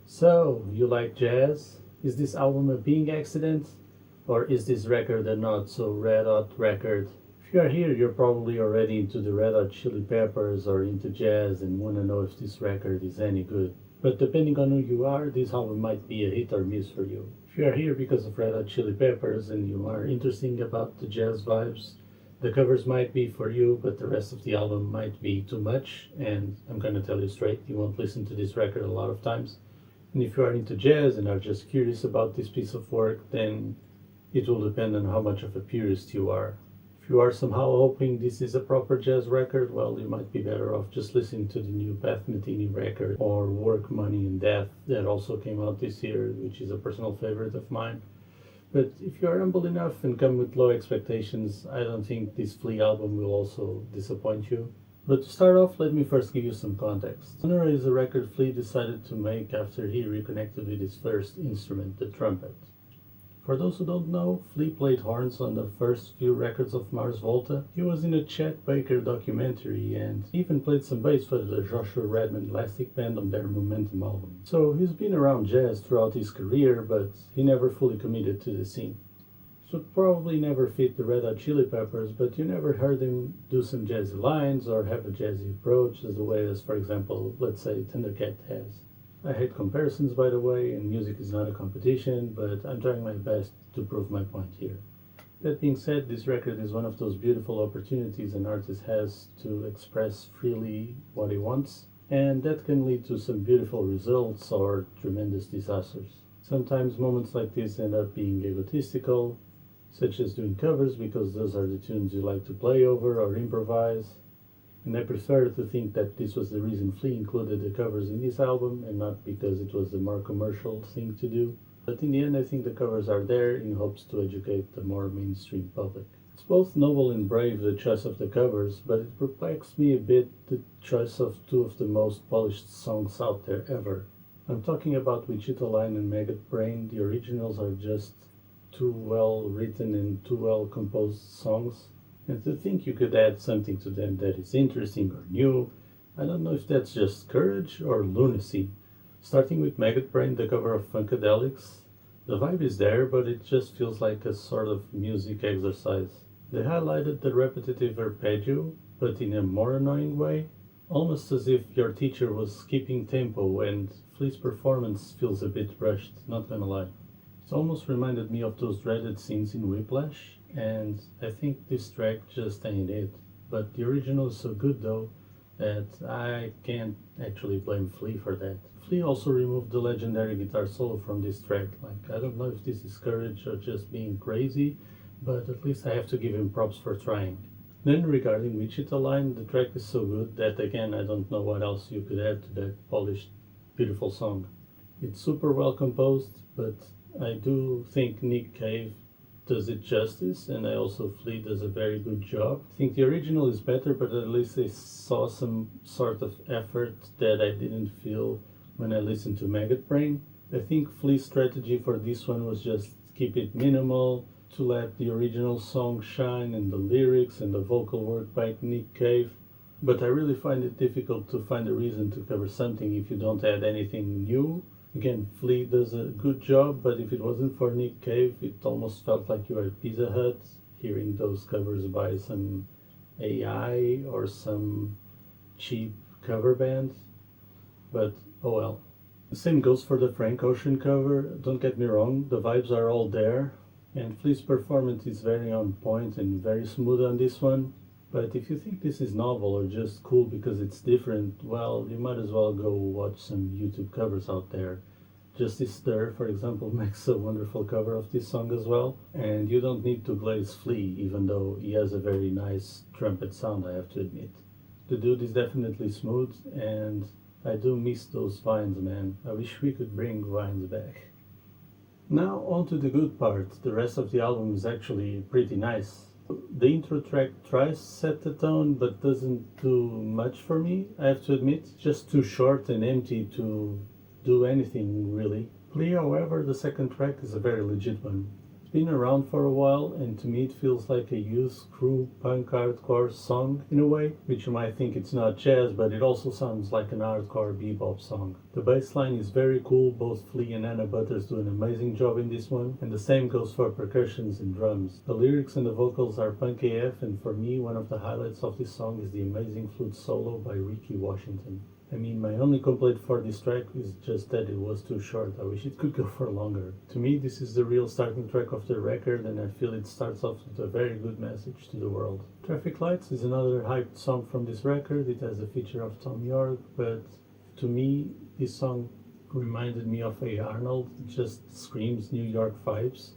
So, you like jazz? Is this album a being accident? Or is this record a not so red hot record? If you are here, you're probably already into the Red Hot Chili Peppers or into jazz and want to know if this record is any good. But depending on who you are, this album might be a hit or miss for you. If you are here because of Red Hot Chili Peppers and you are interested about the jazz vibes, the covers might be for you, but the rest of the album might be too much, and I'm gonna tell you straight, you won't listen to this record a lot of times. And if you are into jazz and are just curious about this piece of work, then it will depend on how much of a purist you are. If you are somehow hoping this is a proper jazz record, well, you might be better off just listening to the new Beth Metini record or Work, Money and Death that also came out this year, which is a personal favorite of mine. But if you are humble enough and come with low expectations, I don't think this Flea album will also disappoint you. But to start off, let me first give you some context. Honora is a record Flea decided to make after he reconnected with his first instrument, the trumpet. For those who don't know, Flea played horns on the first few records of Mars Volta. He was in a Chet Baker documentary and even played some bass for the Joshua Redman Elastic Band on their Momentum album. So he's been around jazz throughout his career, but he never fully committed to the scene. So probably never fit the Red Hot Chili Peppers, but you never heard him do some jazzy lines or have a jazzy approach as the way as, for example, let's say Thundercat has. I hate comparisons, by the way, and music is not a competition, but I'm trying my best to prove my point here. That being said, this record is one of those beautiful opportunities an artist has to express freely what he wants, and that can lead to some beautiful results or tremendous disasters. Sometimes moments like this end up being egotistical, such as doing covers because those are the tunes you like to play over or improvise. And I prefer to think that this was the reason Flea included the covers in this album and not because it was the more commercial thing to do. But in the end, I think the covers are there in hopes to educate the more mainstream public. It's both noble and brave, the choice of the covers, but it perplexed me a bit, the choice of two of the most polished songs out there ever. I'm talking about Wichita Line and Maggot Brain. The originals are just too well written and too well composed songs. And to think you could add something to them that is interesting or new, I don't know if that's just courage or lunacy. Starting with Maggot Brain, the cover of Funkadelics, the vibe is there, but it just feels like a sort of music exercise. They highlighted the repetitive arpeggio, but in a more annoying way, almost as if your teacher was skipping tempo, and Flea's performance feels a bit rushed, not gonna lie. It almost reminded me of those dreaded scenes in Whiplash, and I think this track just ain't it. But the original is so good though that I can't actually blame Flea for that. Flea also removed the legendary guitar solo from this track. Like, I don't know if this is courage or just being crazy, but at least I have to give him props for trying. Then regarding Wichita Line, the track is so good that again I don't know what else you could add to that polished, beautiful song. It's super well composed, but I do think Nick Cave does it justice, and I also Flea does a very good job. I think the original is better, but at least I saw some sort of effort that I didn't feel when I listened to Maggot Brain. I think Flea's strategy for this one was just keep it minimal, to let the original song shine and the lyrics and the vocal work by Nick Cave. But I really find it difficult to find a reason to cover something if you don't add anything new. Again, Flea does a good job, but if it wasn't for Nick Cave, it almost felt like you were at Pizza Hut, hearing those covers by some AI or some cheap cover band. But oh well. The same goes for the Frank Ocean cover. Don't get me wrong, the vibes are all there, and Flea's performance is very on point and very smooth on this one. But if you think this is novel or just cool because it's different, well, you might as well go watch some YouTube covers out there. Justice Stir, for example, makes a wonderful cover of this song as well. And you don't need to glaze Flea, even though he has a very nice trumpet sound, I have to admit. The dude is definitely smooth, and I do miss those vines, man. I wish we could bring vines back. Now on to the good part. The rest of the album is actually pretty nice. The intro track tries to set the tone, but doesn't do much for me, I have to admit. Just too short and empty to do anything, really. Plea, however, the second track is a very legit one. It's been around for a while, and to me it feels like a youth crew punk hardcore song in a way, which you might think it's not jazz, but it also sounds like an hardcore bebop song. The bass line is very cool, both Flea and Anna Butters do an amazing job in this one, and the same goes for percussions and drums. The lyrics and the vocals are punk AF, and for me one of the highlights of this song is the amazing flute solo by Ricky Washington. I mean, my only complaint for this track is just that it was too short. I wish it could go for longer. To me, this is the real starting track of the record, and I feel it starts off with a very good message to the world. Traffic Lights is another hyped song from this record. It has a feature of Tom York, but to me, this song reminded me of A. Arnold. It just screams New York vibes,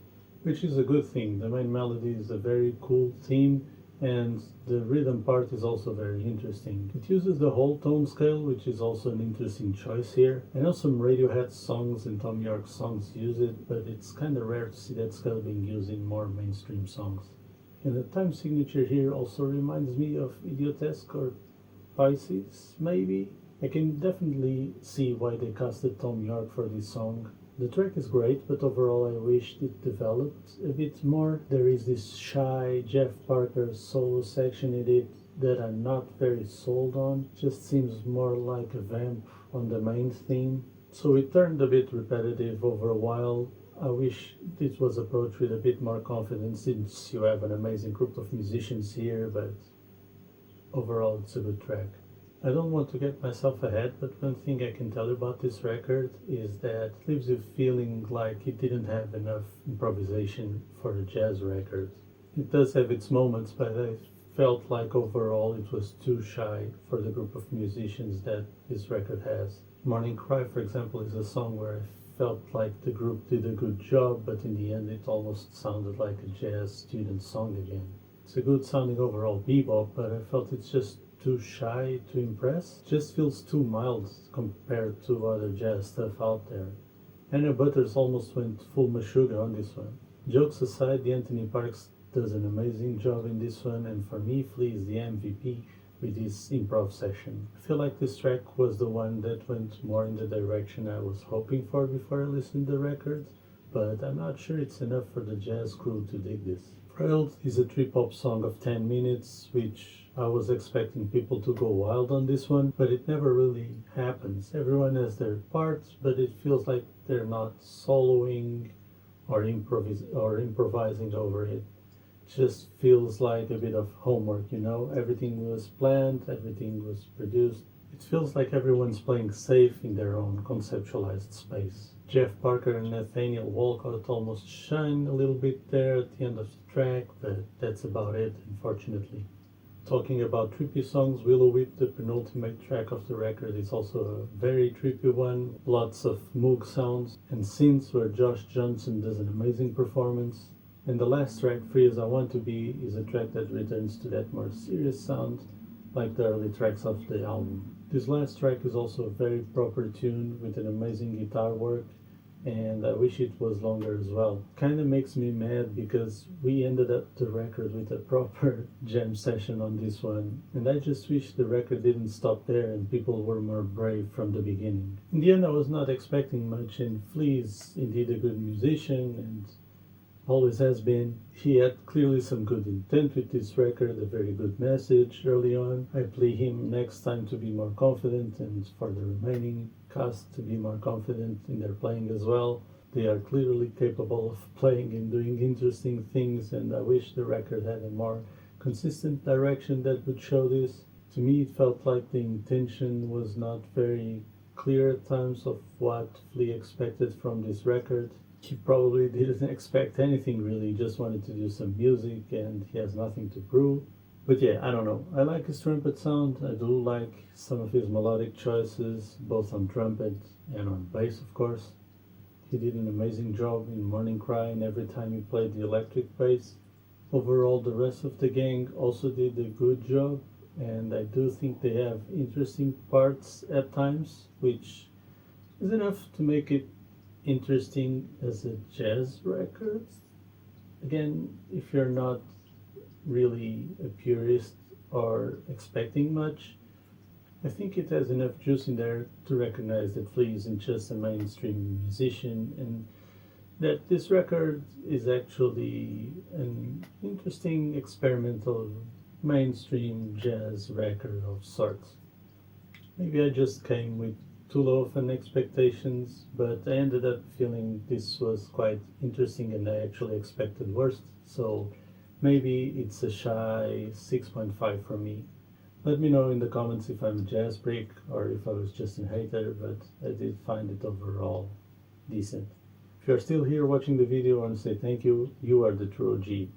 which is a good thing. The main melody is a very cool theme, and the rhythm part is also very interesting. It uses the whole tone scale, which is also an interesting choice here. I know some Radiohead songs and Tom York songs use it, but it's kinda rare to see that scale being used in more mainstream songs. And the time signature here also reminds me of Idiotesque or Pisces, maybe? I can definitely see why they casted Tom York for this song. The track is great, but overall I wished it developed a bit more. There is this shy Jeff Parker solo section in it that I'm not very sold on. It just seems more like a vamp on the main theme. So it turned a bit repetitive over a while. I wish this was approached with a bit more confidence since you have an amazing group of musicians here, but overall it's a good track. I don't want to get myself ahead, but one thing I can tell you about this record is that it leaves you feeling like it didn't have enough improvisation for a jazz record. It does have its moments, but I felt like overall it was too shy for the group of musicians that this record has. Morning Cry, for example, is a song where I felt like the group did a good job, but in the end it almost sounded like a jazz student song again. It's a good sounding overall bebop, but I felt it's just too shy to impress. Just feels too mild compared to other jazz stuff out there. Anna Butters almost went full Meshuggah on this one. Jokes aside, the Anthony Parks does an amazing job in this one, and for me, Flea is the MVP with his improv session. I feel like this track was the one that went more in the direction I was hoping for before I listened to the record, but I'm not sure it's enough for the jazz crew to dig this. Frailed is a trip-hop song of 10 minutes, which I was expecting people to go wild on this one, but it never really happens. Everyone has their parts, but it feels like they're not soloing or improvising over it. It just feels like a bit of homework, you know? Everything was planned, everything was produced. It feels like everyone's playing safe in their own conceptualized space. Jeff Parker and Nathaniel Walcott almost shine a little bit there at the end of the track, but that's about it, unfortunately. Talking about trippy songs, Willow Whip, the penultimate track of the record, is also a very trippy one. Lots of Moog sounds and synths where Josh Johnson does an amazing performance. And the last track, Free As I Want To Be, is a track that returns to that more serious sound like the early tracks of the album. This last track is also a very proper tune with an amazing guitar work, and I wish it was longer as well. Kinda makes me mad because we ended up the record with a proper jam session on this one, and I just wish the record didn't stop there and people were more brave from the beginning. In the end, I was not expecting much, and Flea is indeed a good musician and always has been. He had clearly some good intent with this record, a very good message early on. I plea him next time to be more confident, and for the remaining cast to be more confident in their playing as well. They are clearly capable of playing and doing interesting things, and I wish the record had a more consistent direction that would show this. To me, it felt like the intention was not very clear at times of what Flea expected from this record. He probably didn't expect anything really, just wanted to do some music and he has nothing to prove. But yeah, I don't know. I like his trumpet sound. I do like some of his melodic choices, both on trumpet and on bass, of course. He did an amazing job in Morning Cry and every time he played the electric bass. Overall, the rest of the gang also did a good job, and I do think they have interesting parts at times, which is enough to make it interesting as a jazz record. Again, if you're not really a purist or expecting much, I think it has enough juice in there to recognize that Flea isn't just a mainstream musician, and that this record is actually an interesting experimental mainstream jazz record of sorts. Maybe I just came with too low of an expectations, but I ended up feeling this was quite interesting and I actually expected worse. So maybe it's a shy 6.5 for me. Let me know in the comments if I'm a jazz freak or if I was just a hater, but I did find it overall decent. If you're still here watching the video, I want to say thank you. You are the true OG.